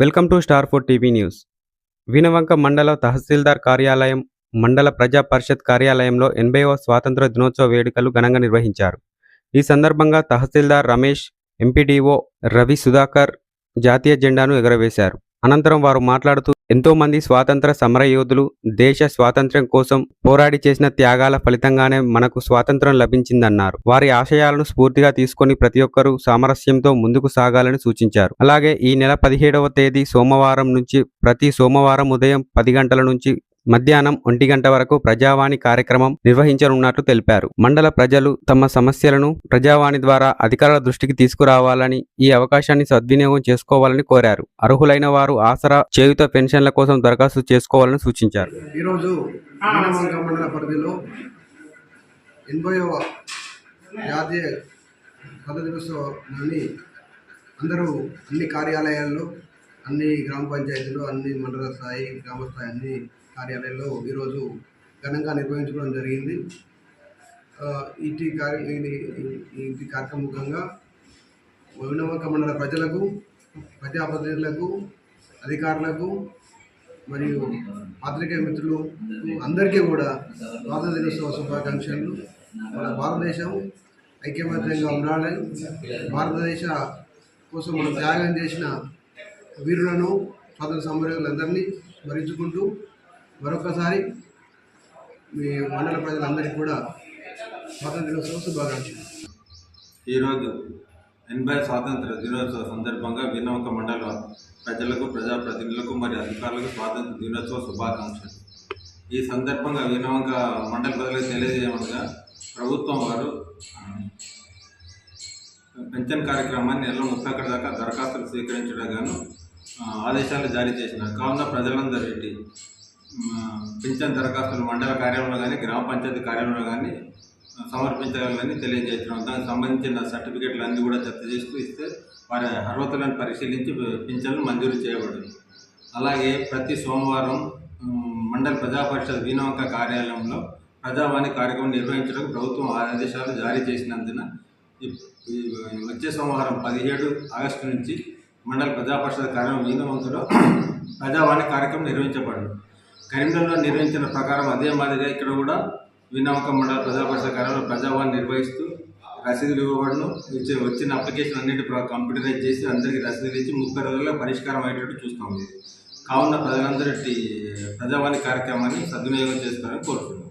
Welcome to star 4 TV news. Veenavanka మండల తహసీల్దార్ కార్యాలయం, మండల ప్రజా పరిషత్ కార్యాలయంలో 80వ స్వాతంత్ర దినోత్సవ వేడుకలు ఘనంగా నిర్వహించారు. ఈ సందర్భంగా తహసీల్దార్ రమేష్, ఎంపీడీఓ రవి సుధాకర్ జాతీయ జెండాను ఎగురవేశారు. అనంతరం వారు మాట్లాడుతూ ఎంతో మంది స్వాతంత్ర సమరయోధులు దేశ స్వాతంత్ర్యం కోసం పోరాడి చేసిన త్యాగాల ఫలితంగానే మనకు స్వాతంత్రం లభించిందన్నారు. వారి ఆశయాలను స్ఫూర్తిగా తీసుకొని ప్రతి ఒక్కరూ సామరస్యంతో ముందుకు సాగాలని సూచించారు. అలాగే ఈ నెల 17వ తేదీ సోమవారం నుంచి ప్రతి సోమవారం ఉదయం 10 గంటల నుంచి మధ్యాహ్నం 1 గంట వరకు ప్రజావాణి కార్యక్రమం నిర్వహించనున్నట్లు తెలిపారు. మండల ప్రజలు తమ సమస్యలను ప్రజావాణి ద్వారా అధికారుల దృష్టికి తీసుకురావాలని, ఈ అవకాశాన్ని సద్వినియోగం చేసుకోవాలని కోరారు. అర్హులైన వారు ఆసరా, చేయూత పెన్షన్ల కోసం దరఖాస్తు చేసుకోవాలని సూచించారు. ఈరోజు వినవంక మండల పరిధిలో 80వ జాతీయ స్వాతంత్ర దినోత్సవాన్ని అందరూ అన్ని కార్యాలయాల్లో, అన్ని గ్రామ పంచాయతీలు, అన్ని మండల స్థాయి, గ్రామ స్థాయి అన్ని కార్యాలయాల్లో ఈరోజు ఘనంగా నిర్వహించుకోవడం జరిగింది. ఈ కార్యక్రమంగా వినవంక మండల ప్రజలకు, ప్రజాప్రతినిధులకు, అధికారులకు మరియు పాత్రికేయ మిత్రులు అందరికీ కూడా స్వాతంత్ర దినోత్సవ శుభాకాంక్షలు. మన భారతదేశం ఐక్యమత్యంగా ఉండాలని, భారతదేశ కోసం మనం త్యాగం చేసిన వీరులను, స్వాతంత్ర సమరయోధులందరినీ స్మరించుకుంటూ మరొకసారి మీ మండల ప్రజలందరికీ కూడా స్వాతంత్ర దినోత్సవ శుభాకాంక్షలు. ఈరోజు 80 స్వాతంత్ర దినోత్సవ సందర్భంగా వినవంక మండల ప్రజలకు, ప్రజాప్రతినిధులకు మరియు అధికారులకు స్వాతంత్ర దినోత్సవ శుభాకాంక్షలు. ఈ సందర్భంగా వినవంక మండల ప్రజలకు తెలియజేయమనగా, ప్రభుత్వం వారు పెన్షన్ కార్యక్రమాన్ని నెల 31 దాకా దరఖాస్తులు స్వీకరించడం గాను ఆదేశాలు జారీ చేసినారు. కావున ప్రజలందరికీ పెన్షన్ దరఖాస్తులు మండల కార్యాలయంలో కానీ, గ్రామ పంచాయతీ కార్యాలయంలో కానీ సమర్పించగలని తెలియజేస్తున్నాం. దానికి సంబంధించిన సర్టిఫికెట్లు అన్నీ కూడా జత చేస్తూ ఇస్తే వారి అర్హతలను పరిశీలించి పింఛన్లు మంజూరు చేయబడింది. అలాగే ప్రతి సోమవారం మండల ప్రజా పరిషత్ వినవంక కార్యాలయంలో ప్రజావాణి కార్యక్రమం నిర్వహించడానికి ప్రభుత్వం ఆదేశాలు జారీ చేసినందున వచ్చే సోమవారం 17 ఆగస్టు నుంచి మండల ప్రజా పరిషత్ కార్యాలయం వినవంకలో ప్రజావాణి కార్యక్రమం నిర్వహించబడింది. కరీంనగర్లో నిర్వహించిన ప్రకారం అదే మాదిరిగా ఇక్కడ కూడా వినవంక మండల ప్రజా పరిషత్ కార్యాలయంలో ప్రజావాణి నిర్వహిస్తూ రసీదులు ఇవ్వబడును. వచ్చిన అప్లికేషన్ అన్నింటి కంప్యూటరైజ్ చేసి అందరికీ రసీదులు ఇచ్చి 30 రోజుల్లో పరిష్కారం అయ్యేటట్టు చూస్తాం. కావున ప్రజలందరి ప్రజావాణి కార్యక్రమాన్ని సద్వినియోగం చేసుకోవాలని కోరుతున్నాం.